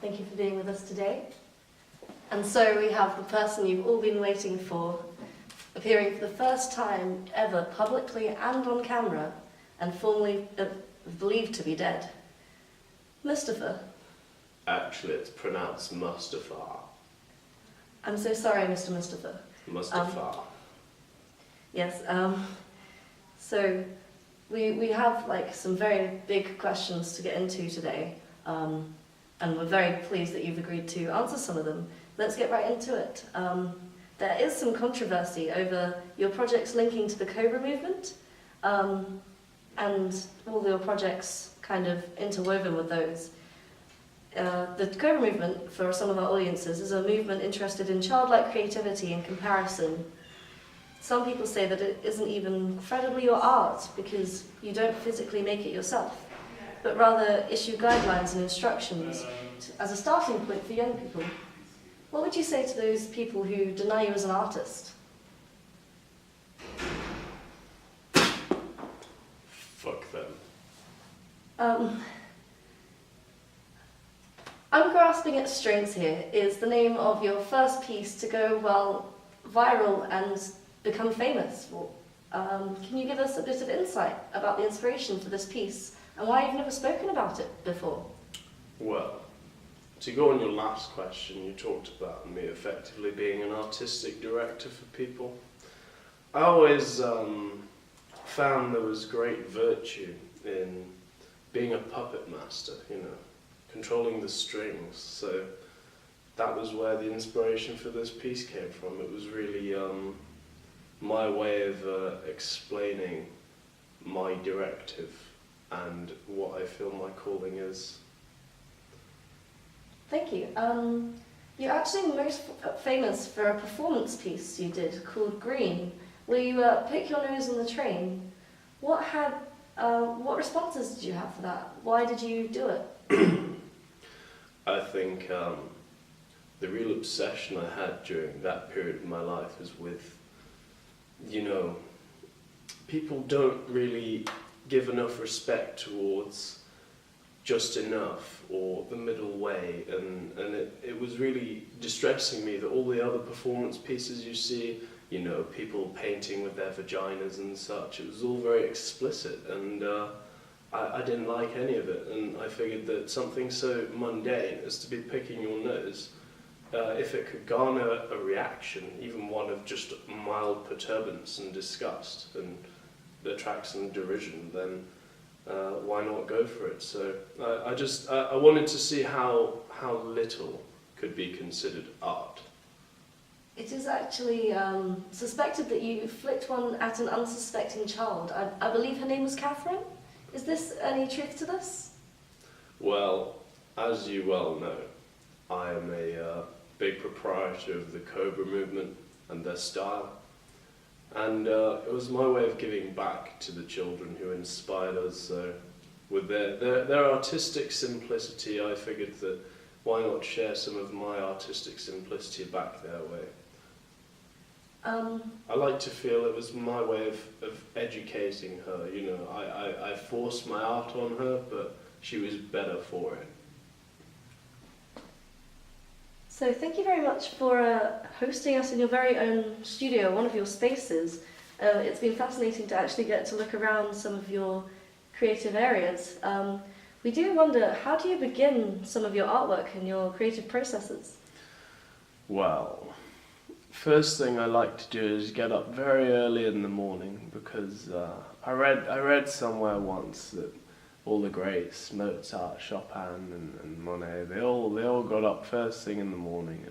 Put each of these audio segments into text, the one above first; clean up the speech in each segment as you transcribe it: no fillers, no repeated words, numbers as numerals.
Thank you for being with us today. And so we have the person you've all been waiting for, appearing for the first time ever publicly and on camera, and formally believed to be dead. Mustafa. Actually, it's pronounced Mustafa. I'm so sorry, Mr. Mustafa. Mustafa. Yes, so we have some very big questions to get into today, and we're very pleased that you've agreed to answer some of them. Let's get right into it. There is some controversy over your projects linking to the Cobra movement, and all your projects kind of interwoven with those. The Cobra movement, for some of our audiences, is a movement interested in childlike creativity and comparison. Some people say that it isn't even incredibly your art because you don't physically make it yourself, but rather issue guidelines and instructions as a starting point for young people. What would you say to those people who deny you as an artist? Fuck them. I'm Grasping at Strings here is the name of your first piece to go, well, viral and become famous. Can you give us a bit of insight about the inspiration for this piece and why you've never spoken about it before? Well, to go on your last question, you talked about me effectively being an artistic director for people. I always found there was great virtue in being a puppet master, controlling the strings. So that was where the inspiration for this piece came from. It was really my way of explaining my directive and what I feel my calling is. Thank you. You're actually most famous for a performance piece you did called Green, where you pick your nose on the train. What responses did you have for that? Why did you do it? I think the real obsession I had during that period of my life was with, people don't really give enough respect towards just enough or the middle way, and it was really distressing me that all the other performance pieces you see, people painting with their vaginas and such, it was all very explicit, and I didn't like any of it, and I figured that something so mundane as to be picking your nose, if it could garner a reaction, even one of just mild perturbance and disgust, and attract some derision, then why not go for it? So I wanted to see how little could be considered art. It is actually suspected that you flicked one at an unsuspecting child. I believe her name was Catherine. Is this any truth to this? Well, as you well know, I am a big proprietor of the Cobra movement and their style. And it was my way of giving back to the children who inspired us. So with their artistic simplicity, I figured that why not share some of my artistic simplicity back their way. I like to feel it was my way of educating her. I forced my art on her, but she was better for it. So thank you very much for hosting us in your very own studio, one of your spaces. It's been fascinating to actually get to look around some of your creative areas. We do wonder, how do you begin some of your artwork and your creative processes? Well, first thing I like to do is get up very early in the morning, because I read somewhere once that all the greats, Mozart, Chopin, and Monet, they all got up first thing in the morning,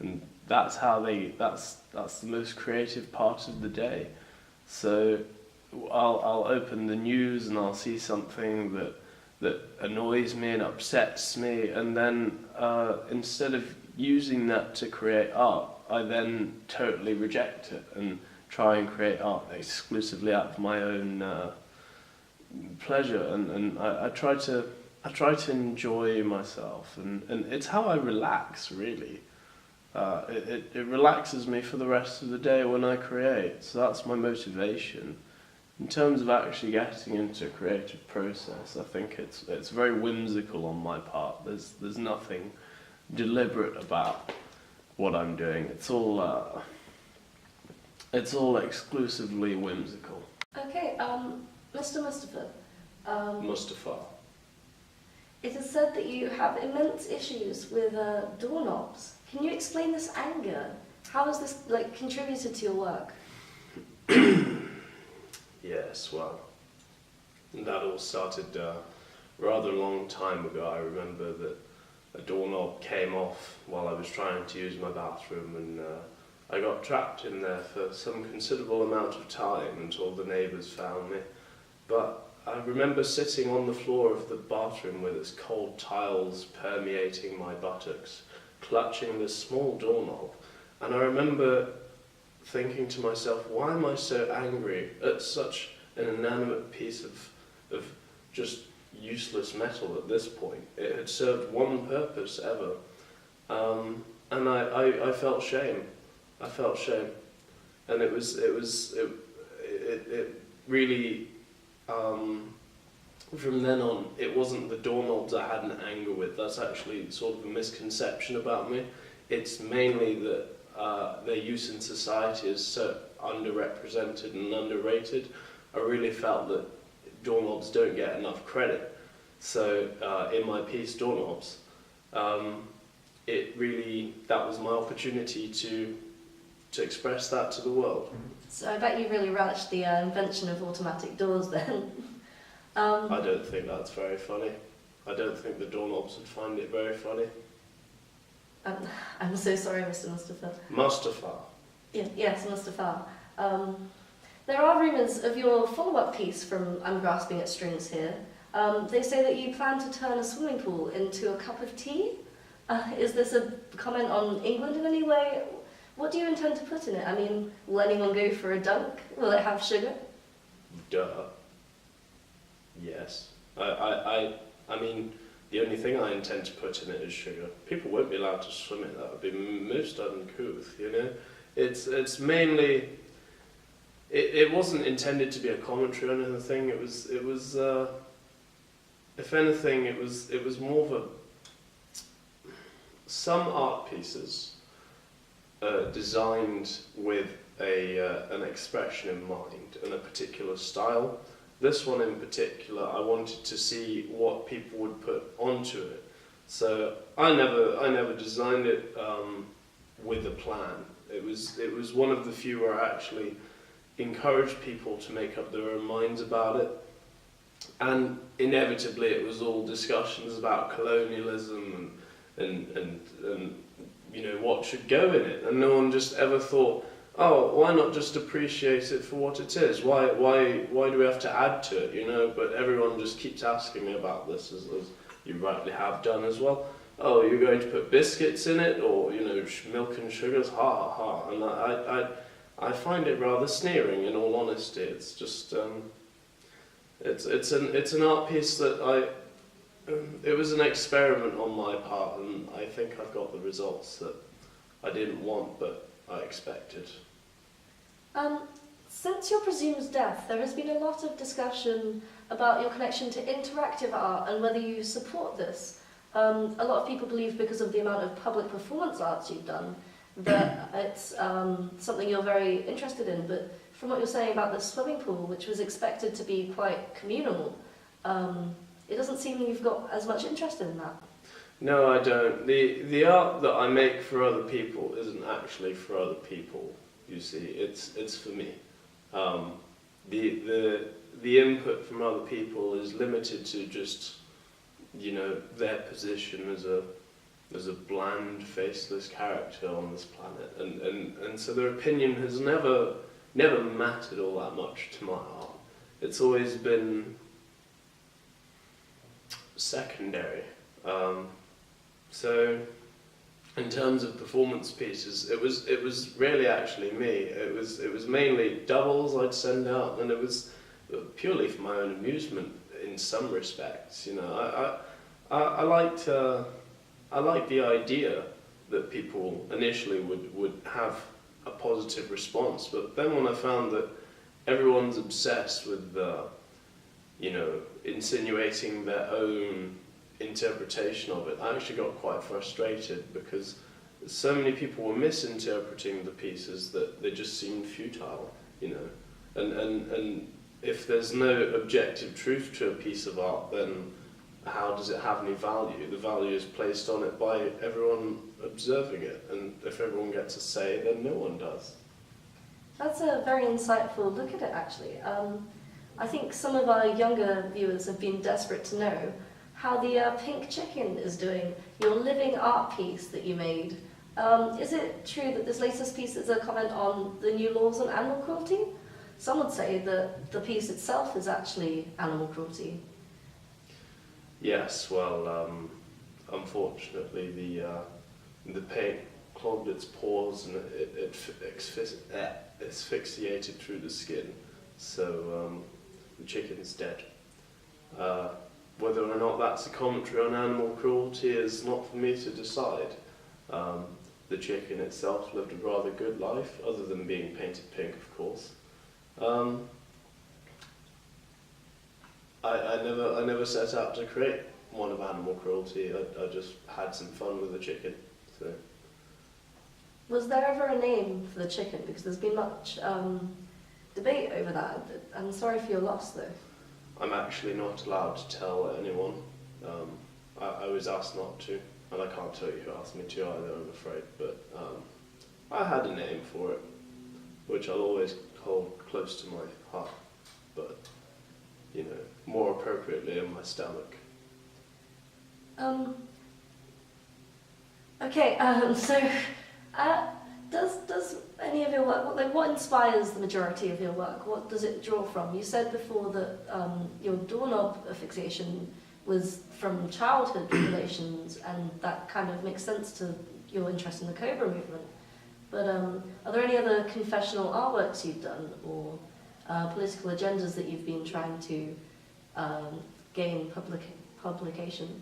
and that's the most creative part of the day. So I'll open the news and I'll see something that annoys me and upsets me, and then instead of using that to create art, I then totally reject it and try and create art exclusively out of my own pleasure, and I try to enjoy myself, and it's how I relax, really. It relaxes me for the rest of the day when I create, so that's my motivation. in terms of actually getting into a creative process, I think it's very whimsical on my part. There's nothing deliberate about what I'm doing. It's all exclusively whimsical. Okay, Mr. Mustafa. Mustafa. It is said that you have immense issues with doorknobs. Can you explain this anger? How has this contributed to your work? Yes, well, that all started rather a long time ago. I remember that a doorknob came off while I was trying to use my bathroom, and I got trapped in there for some considerable amount of time until the neighbours found me. But I remember sitting on the floor of the bathroom with its cold tiles permeating my buttocks, clutching this small doorknob, and I remember thinking to myself, why am I so angry at such an inanimate piece of just useless metal at this point? It had served one purpose ever, and I felt shame. I felt shame, and it really. From then on, it wasn't the doorknobs I had an anger with. That's actually sort of a misconception about me. It's mainly that their use in society is so underrepresented and underrated. I really felt that doorknobs don't get enough credit. So in my piece, Doorknobs, that was my opportunity to express that to the world. So I bet you really relished the invention of automatic doors then. I don't think that's very funny. I don't think the doorknobs would find it very funny. I'm so sorry, Mr. Mustafa. Mustafa. Yes, Mustafa. There are rumours of your follow-up piece from I'm Grasping at Strings here. They say that you plan to turn a swimming pool into a cup of tea. Is this a comment on England in any way? What do you intend to put in it? I mean, will anyone go for a dunk? Will it have sugar? Duh. Yes. I mean, the only thing I intend to put in it is sugar. People won't be allowed to swim it. That would be most uncouth, you know? It's mainly... It wasn't intended to be a commentary on anything. It was if anything, it was more of a... Some art pieces designed with an expression in mind and a particular style. This one in particular, I wanted to see what people would put onto it. So I never designed it with a plan. It was one of the few where I actually encouraged people to make up their own minds about it. And inevitably, it was all discussions about colonialism and you know what should go in it, and no one just ever thought, oh, why not just appreciate it for what it is? Why do we have to add to it, you know? But everyone just keeps asking me about this, as you rightly have done as well. Oh, you're going to put biscuits in it, or you know, milk and sugars? Ha ha ha! And I find it rather sneering, in all honesty. It's just it's an art piece that it was an experiment on my part, and I think I've got the results that I didn't want, but I expected. Since your presumed death, there has been a lot of discussion about your connection to interactive art and whether you support this. A lot of people believe, because of the amount of public performance arts you've done, that it's something you're very interested in. But from what you're saying about the swimming pool, which was expected to be quite communal, it doesn't seem that you've got as much interest in that. No, I don't. The art that I make for other people isn't actually for other people. You see, it's for me. The input from other people is limited to just, you know, their position as a bland, faceless character on this planet, and so their opinion has never mattered all that much to my art. It's always been secondary. So in terms of performance pieces, it was really actually me. It was mainly doubles I'd send out, and it was purely for my own amusement in some respects. You know, I liked the idea that people initially would have a positive response, but then when I found that everyone's obsessed with insinuating their own interpretation of it. I actually got quite frustrated because so many people were misinterpreting the pieces that they just seemed futile, and if there's no objective truth to a piece of art, then how does it have any value? The value is placed on it by everyone observing it, and if everyone gets a say, then no one does. That's a very insightful look at it, actually. I think some of our younger viewers have been desperate to know how the pink chicken is doing, your living art piece that you made. Is it true that this latest piece is a comment on the new laws on animal cruelty? Some would say that the piece itself is actually animal cruelty. Yes, well, unfortunately the paint clogged its pores and it asphyxiated through the skin, so the chicken's dead. Whether or not that's a commentary on animal cruelty is not for me to decide. The chicken itself lived a rather good life, other than being painted pink, of course. I never set out to create one of animal cruelty. I just had some fun with the chicken. So. Was there ever a name for the chicken? Because there's been much debate over that. I'm sorry for your loss, though. I'm actually not allowed to tell anyone. I was asked not to, and I can't tell you who asked me to either, I'm afraid. But I had a name for it, which I'll always hold close to my heart. But more appropriately in my stomach. Okay. So, does any of your work, what inspires the majority of your work? What does it draw from? You said before that your doorknob fixation was from childhood relations, and that kind of makes sense to your interest in the Cobra movement. But are there any other confessional artworks you've done, or political agendas that you've been trying to gain publication?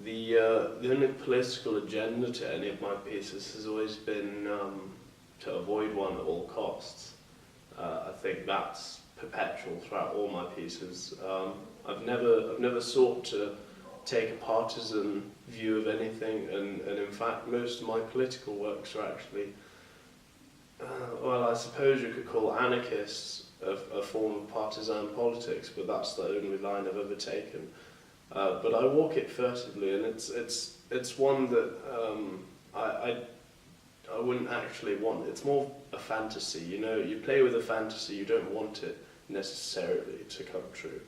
The only political agenda to any of my pieces has always been to avoid one at all costs. I think that's perpetual throughout all my pieces. I've never sought to take a partisan view of anything, and in fact most of my political works are actually, well, I suppose you could call anarchists a form of partisan politics, but that's the only line I've ever taken. But I walk it furtively, and it's one that I wouldn't actually want. It's more a fantasy, you play with a fantasy, you don't want it necessarily to come true.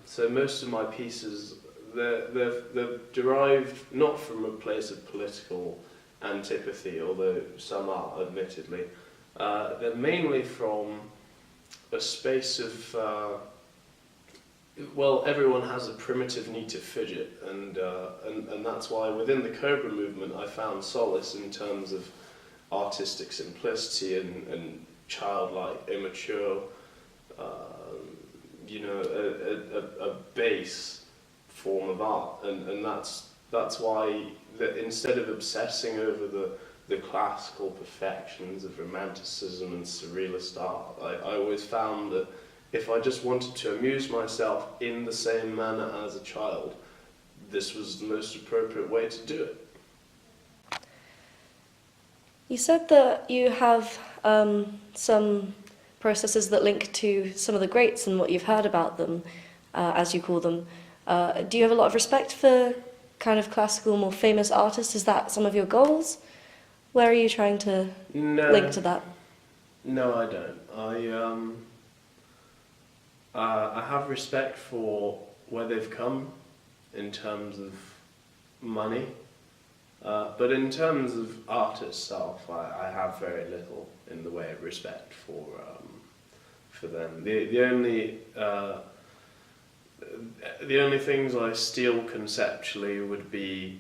So most of my pieces, they're derived not from a place of political antipathy, although some are, admittedly. They're mainly from a space of, well, everyone has a primitive need to fidget, and that's why within the Cobra movement I found solace in terms of artistic simplicity and childlike, immature, a base form of art, and that's why that instead of obsessing over the classical perfections of romanticism and surrealist art, I always found that if I just wanted to amuse myself in the same manner as a child, this was the most appropriate way to do it. You said that you have some processes that link to some of the greats and what you've heard about them, as you call them. Do you have a lot of respect for kind of classical, more famous artists? Is that some of your goals? Where are you trying to link to that? No, I don't. I have respect for where they've come in terms of money, but in terms of art itself, I have very little in the way of respect for them. The only things I steal conceptually would be,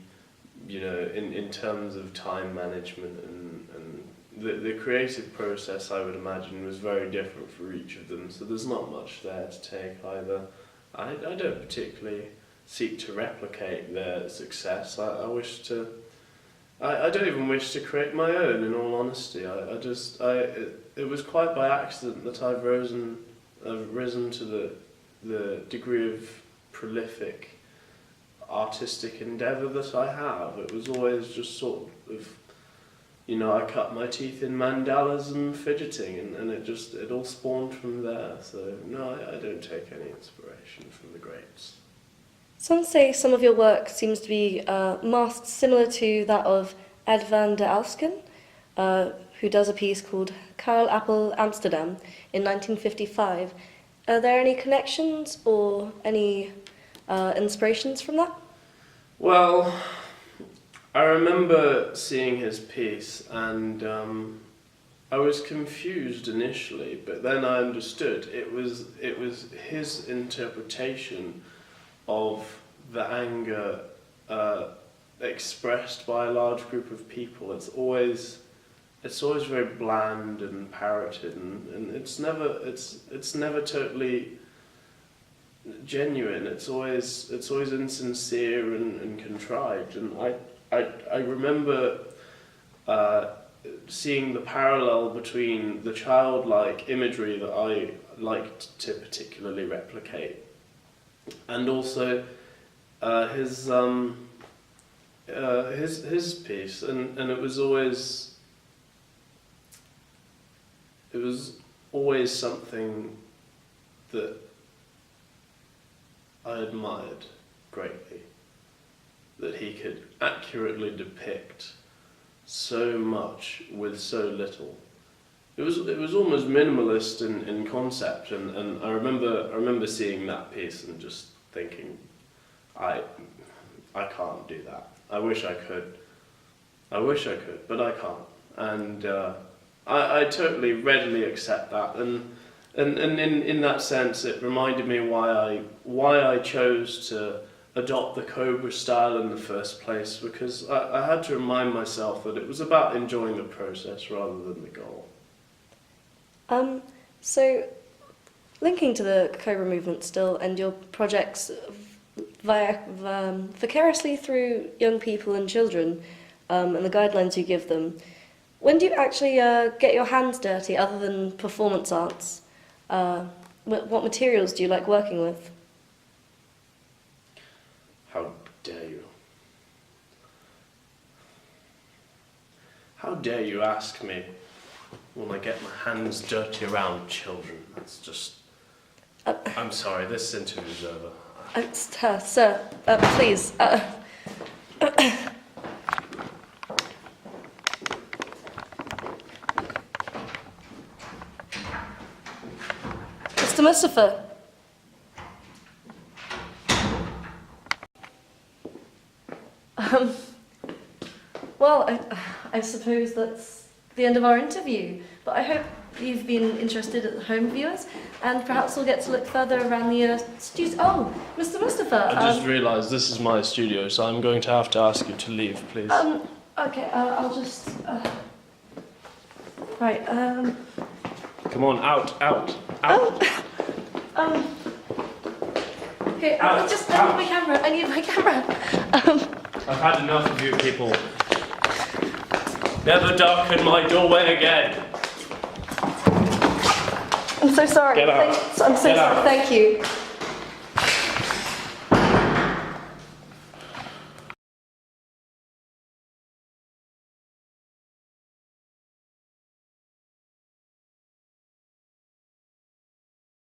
in terms of time management and the creative process, I would imagine, was very different for each of them, so there's not much there to take either. I don't particularly seek to replicate their success. I don't even wish to create my own, in all honesty. it was quite by accident that I've risen to the degree of prolific artistic endeavour that I have. It was always just sort of, you know, I cut my teeth in mandalas and fidgeting, and it all spawned from there. So no, I don't take any inspiration from the greats. Some say some of your work seems to be masked similar to that of Ed van der Alsken, who does a piece called Karl Appel Amsterdam in 1955. Are there any connections or any inspirations from that? Well, I remember seeing his piece, and I was confused initially, but then I understood. It was his interpretation of the anger expressed by a large group of people. It's always very bland and parroted, and it's never totally genuine. It's always insincere and contrived. And I remember seeing the parallel between the childlike imagery that I liked to particularly replicate, and also his piece, and it was always something that I admired greatly, that he could accurately depict so much with so little. It was almost minimalist in concept, and I remember seeing that piece and just thinking, I can't do that. I wish I could, but I can't. And I totally readily accept that, and in that sense, it reminded me why I chose to adopt the Cobra style in the first place, because I had to remind myself that it was about enjoying the process rather than the goal. So, linking to the Cobra movement still, and your projects vicariously through young people and children, and the guidelines you give them, when do you actually get your hands dirty, other than performance arts? What materials do you like working with? How dare you? How dare you ask me when I get my hands dirty around children? That's just... I'm sorry, this interview's over. Sir, please. Mr. Mustafa. Well, I suppose that's the end of our interview, but I hope you've been interested at home, viewers, and perhaps we'll get to look further around the studio. Oh, Mr. Mustafa. I just realised this is my studio, so I'm going to have to ask you to leave, please. Okay, I'll just... Right, Come on, out. Okay, I need my camera. I've had enough of you people. Never darken my doorway again. I'm so sorry. Get out. I'm so sorry. Thank you.